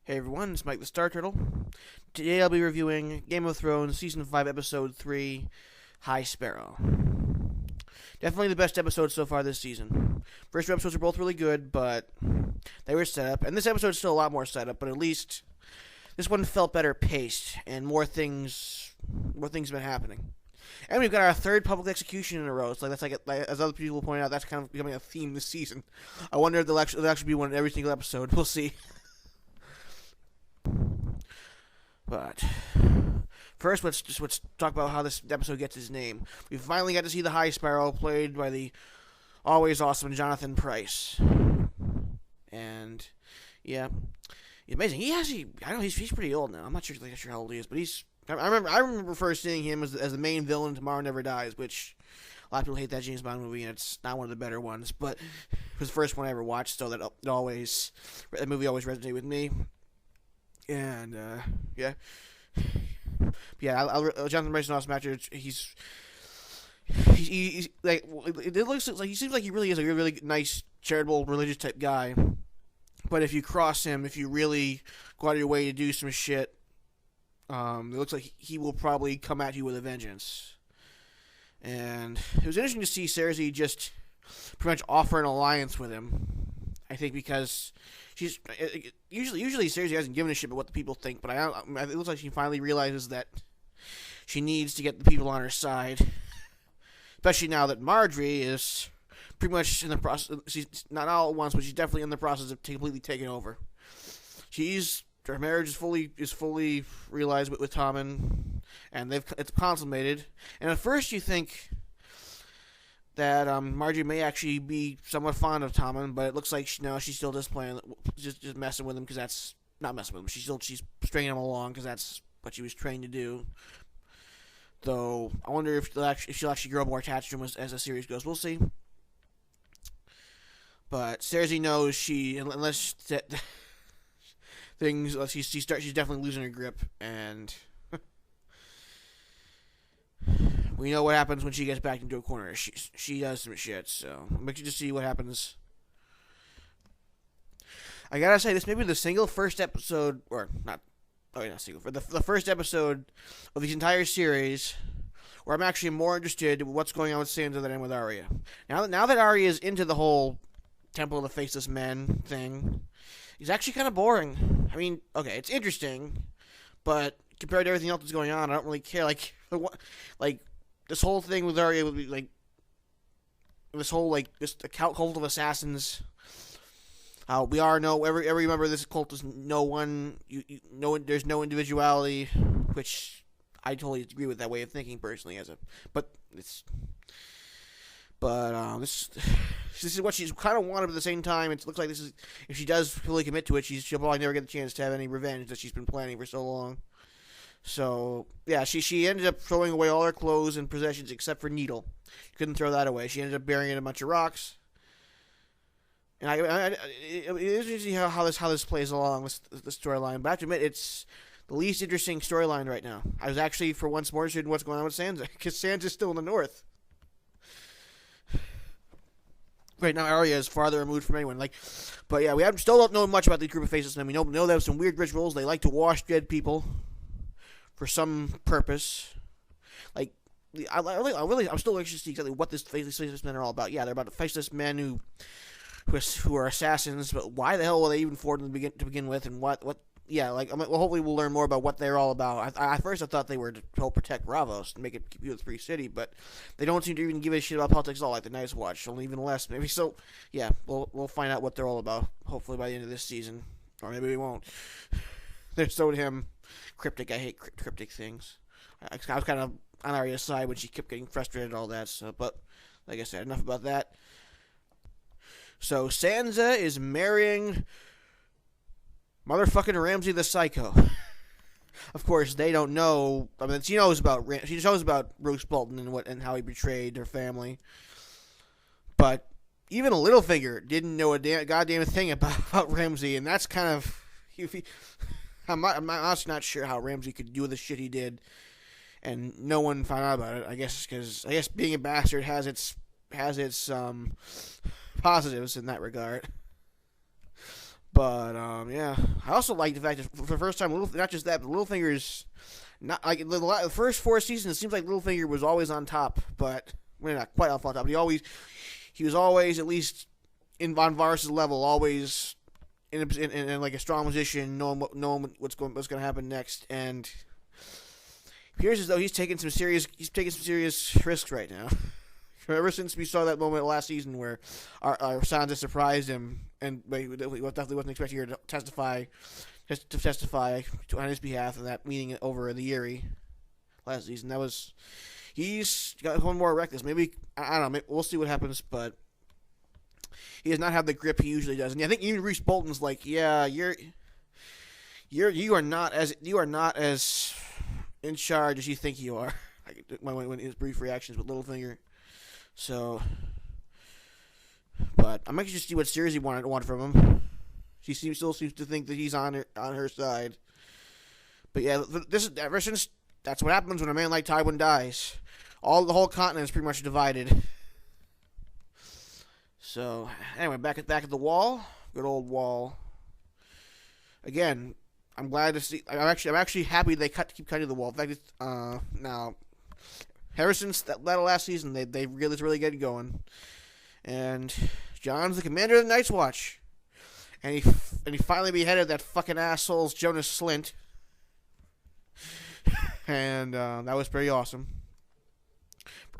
Hey everyone, it's Mike the Star Turtle. Today I'll be reviewing Game of Thrones Season 5, Episode 3, High Sparrow. Definitely the best episode so far this season. First two episodes are both really good, but they were set up. And this episode's still a lot more set up, but at least this one felt better paced, and more things have been happening. And we've got our third public execution in a row. So that's like as other people point out, that's kind of becoming a theme this season. I wonder if there'll actually be one in every single episode. We'll see. But first, let's talk about how this episode gets its name. We finally got to see the High Sparrow, played by the always awesome Jonathan Pryce, and yeah, it's amazing. I know he's pretty old now. I'm not sure how old he is, but I remember first seeing him as the main villain in Tomorrow Never Dies, which a lot of people hate that James Bond movie, and it's not one of the better ones, but it was the first one I ever watched, so that movie always resonated with me. And yeah, Jonathan Pryce is an awesome actor. He's like, it looks like he seems like he really is a really nice, charitable, religious type guy. But if you cross him, if you really go out of your way to do some shit, it looks like he will probably come at you with a vengeance. And it was interesting to see Cersei just pretty much offer an alliance with him. I think because she's usually Cersei hasn't given a shit about what the people think, but it looks like she finally realizes that she needs to get the people on her side, especially now that Marjorie is pretty much in the process. She's not all at once, but she's definitely in the process of completely taking over. Her marriage is fully realized with Tommen, and it's consummated. And at first you think that Marjorie may actually be somewhat fond of Tommen, but it looks like she's still just messing with him, because that's not messing with him. She's stringing him along because that's what she was trained to do. Though I wonder if she'll actually grow more attached to him as the series goes. We'll see. But Cersei knows she's definitely losing her grip, and we know what happens when she gets back into a corner. She does some shit, so I'm excited to see what happens. I gotta say, this may be the first episode, or not, not single, for the first episode of this entire series where I'm actually more interested in what's going on with Sansa than I am with Arya. Now that Arya is into the whole Temple of the Faceless Men thing, it's actually kind of boring. I mean, okay, it's interesting, but compared to everything else that's going on, I don't really care. Like this whole thing with Arya would be like this cult of assassins. Every member of this cult is no one. There's no individuality, which I totally agree with that way of thinking personally. This is what she's kind of wanted, but at the same time, it looks like this is, if she does fully commit to it, she'll probably never get the chance to have any revenge that she's been planning for so long. So yeah, she ended up throwing away all her clothes and possessions except for Needle. She couldn't throw that away. She ended up burying it in a bunch of rocks. And it is interesting how this plays along with the storyline. But I have to admit, it's the least interesting storyline right now. I was actually for once more interested in what's going on with Sansa, because Sansa's still in the north. Right now, Arya is farther removed from anyone. But yeah, still don't know much about the group of faceless men. We know they have some weird rituals. They like to wash dead people for some purpose. I'm still interested to see exactly what this faceless men are all about. Yeah, they're about faceless men who are assassins, but why the hell were they even formed to begin with, and what? Yeah, hopefully we'll learn more about what they're all about. At first I thought they were to help protect Bravos and keep you with free city, but they don't seem to even give a shit about politics at all, like the Night's Watch, only even less maybe. So yeah, we'll find out what they're all about, hopefully by the end of this season, or maybe we won't. They're so damn cryptic. I hate cryptic things. I was kind of on Arya's side when she kept getting frustrated and all that. So, but like I said, enough about that. So Sansa is marrying motherfucking Ramsay the Psycho. Of course, they don't know. I mean, she knows about Bruce Bolton and how he betrayed her family. But even Littlefinger didn't know a goddamn thing about Ramsay, and that's kind of. I'm honestly not sure how Ramsay could do the shit he did, and no one found out about it. I guess because being a bastard has its positives in that regard. But yeah, I also like the fact that for the first time, not just that, but Littlefinger's not like the first four seasons. It seems like Littlefinger was always on top, but well, not quite off on top. But he was always at least in Von Varys' level, always in like a strong position, knowing what's going to happen next, and it appears as though he's taking some serious risks right now. Ever since we saw that moment last season where our Sansa surprised him, and we definitely wasn't expecting her to testify on his behalf in that meeting over in the Eyrie last season. He's got one more reckless. Maybe I don't know. We'll see what happens, but he does not have the grip he usually does. And I think even Roose Bolton's like, yeah, you are not as in charge as you think you are. When his brief reactions with Littlefinger. So, but I'm anxious to see what Cersei wanted from him. She still seems to think that he's on her side. But yeah, ever since that's what happens when a man like Tywin dies. The whole continent is pretty much divided. So anyway, back at the Wall, good old Wall. Again, I'm glad to see. I'm actually happy they keep cutting the Wall. In fact, now. Ever since that last season, they really get going, and Jon's the commander of the Night's Watch, and he finally beheaded that fucking asshole's Jonas Slint, and that was pretty awesome.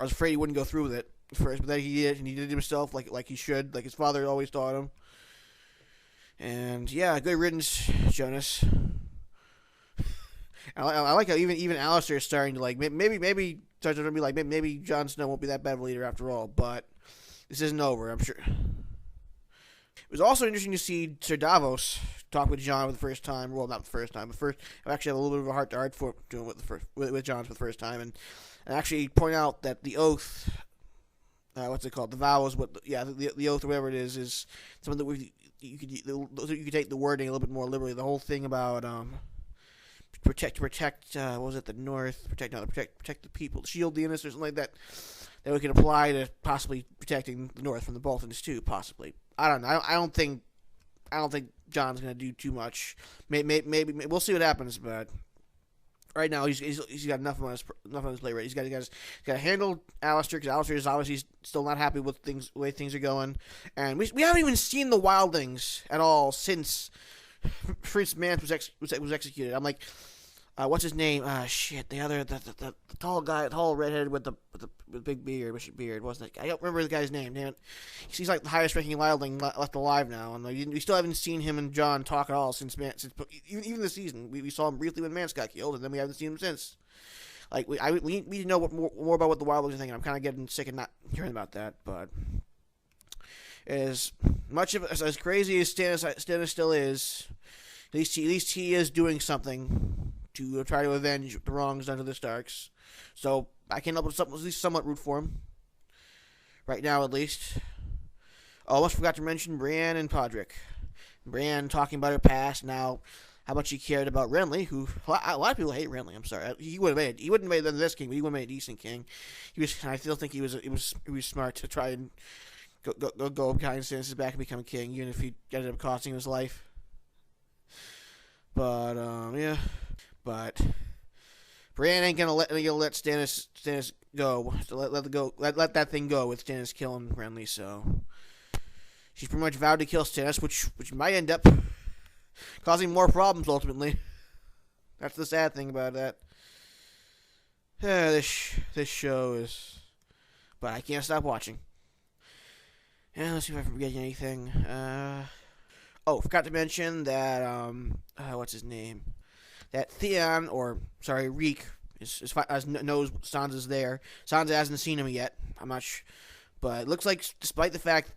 I was afraid he wouldn't go through with it at first, but then he did, and he did it himself like he should, like his father always taught him. And yeah, good riddance, Jonas. I like how even Alistair is starting to like maybe starts to be like maybe Jon Snow won't be that bad of a leader after all, but this isn't over, I'm sure. It was also interesting to see Sir Davos talk with Jon for the first time. Well, not the first time, but first I actually have a little bit of a heart-to-heart for doing with Jon for the first time, and actually point out that the oath, what's it called? The vow is the oath or whatever it is something that you could take the wording a little bit more liberally. The whole thing about protect what was it, the North, protect the people, shield the innocent, or something like that we can apply to possibly protecting the North from the Boltons too, possibly. I don't know. I don't think Jon's gonna do too much. Maybe we'll see what happens, but right now he's got enough on his plate. Right, he's got to handle Alistair, because Alistair is obviously still not happy with the way things are going, and we haven't even seen the wildlings at all since Prince Mance was executed. I'm like, what's his name? Shit, the tall guy, tall redhead with the big beard, wasn't it? I don't remember the guy's name. Damn it, he's like the highest ranking wildling left alive now, and we still haven't seen him and Jon talk at all since even this season. We saw him briefly when Mance got killed, and then we haven't seen him since. Like we need to know more about what the wildlings are thinking. I'm kind of getting sick of not hearing about that, but. As much of as crazy as Stannis still is, at least he is doing something to try to avenge the wrongs done to the Starks. So I can at least somewhat root for him. Right now, at least. Oh, almost forgot to mention Brienne and Podrick. Brienne talking about her past, now how much she cared about Renly, who a lot of people hate Renly. I'm sorry, he wouldn't have made this king, but he would have made a decent king. I still think he was smart to try and go behind Stannis' back and become a king, even if he ended up costing his life. But yeah, but Brienne ain't gonna let Stannis go. So let that thing go with Stannis killing Renly. So she's pretty much vowed to kill Stannis, which might end up causing more problems ultimately. That's the sad thing about that. This show is, but I can't stop watching. And let's see if I forget anything. Forgot to mention that, what's his name? That Theon, Reek, knows Sansa's there. Sansa hasn't seen him yet. I'm not sure. But it looks like, despite the fact,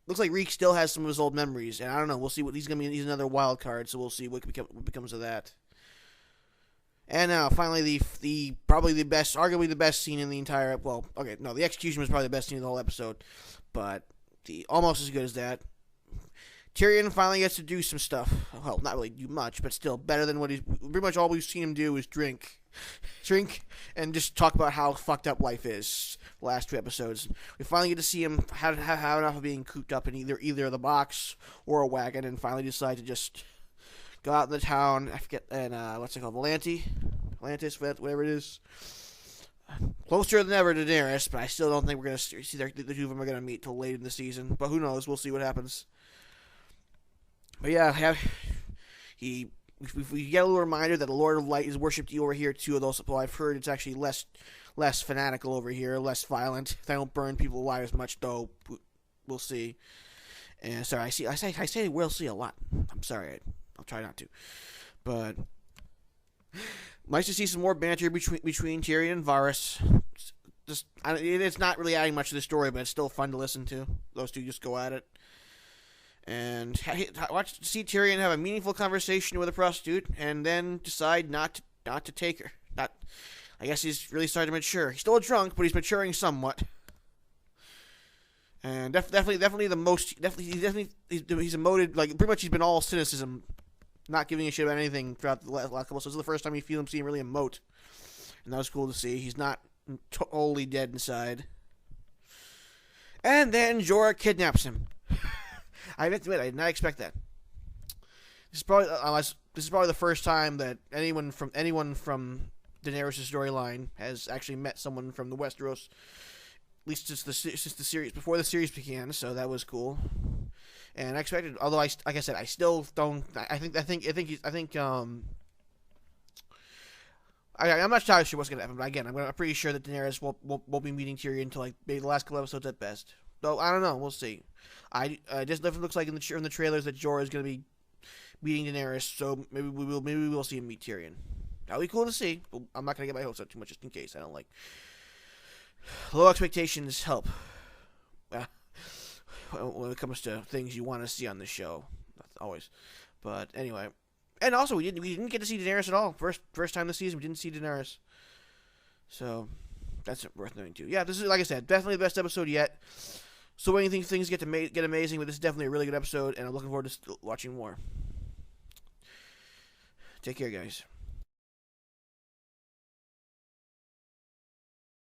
Reek still has some of his old memories. And I don't know, we'll see what he's another wild card, so we'll see what becomes of that. And now, finally, arguably the best scene in the entire, the execution was probably the best scene in the whole episode. But almost as good as that. Tyrion finally gets to do some stuff. Well, not really do much, but still better than what pretty much all we've seen him do is drink. drink, and just talk about how fucked up life is. The last 2 episodes, we finally get to see him have enough of being cooped up in either the box or a wagon, and finally decide to just go out in the town. I forget, and what's it called, Atlantis, whatever it is. Closer than ever to Daenerys, but I still don't think we're gonna see the 2 of them are gonna meet till late in the season. But who knows? We'll see what happens. But yeah, we get a little reminder that the Lord of Light is worshipped over here too. Although I've heard it's actually less fanatical over here, less violent. They don't burn people alive as much, though. We'll see. And sorry, I say we'll see a lot. I'm sorry, I'll try not to. But nice to see some more banter between Tyrion and Varys. It's not really adding much to the story, but it's still fun to listen to. Those 2 just go at it. And see Tyrion have a meaningful conversation with a prostitute, and then decide not to take her. I guess he's really starting to mature. He's still a drunk, but he's maturing somewhat. And definitely he's emoted, like, pretty much he's been all cynicism, not giving a shit about anything throughout the last couple. So this is the first time you feel him see him really emote, and that was cool to see. He's not totally dead inside. And then Jorah kidnaps him. I have to admit, I did not expect that. This is probably the first time that anyone from Daenerys' storyline has actually met someone from the Westeros, at least since the series, before the series began. So that was cool. And I expected, although like I said, I still don't. I'm not entirely sure what's gonna happen. But again, I'm pretty sure that Daenerys won't be meeting Tyrion until like maybe the last couple episodes at best. Though I don't know. We'll see. Just definitely looks like in the trailers that Jorah is going to be meeting Daenerys, so maybe we will see him meet Tyrion. That'll be cool to see. But I'm not going to get my hopes up too much just in case. I don't like low expectations help when it comes to things you want to see on the show. Not always, but anyway. And also, we didn't get to see Daenerys at all. First time this season, we didn't see Daenerys. So that's worth noting too. Yeah, this is, like I said, definitely the best episode yet. So when things get amazing, but this is definitely a really good episode, and I'm looking forward to watching more. Take care, guys.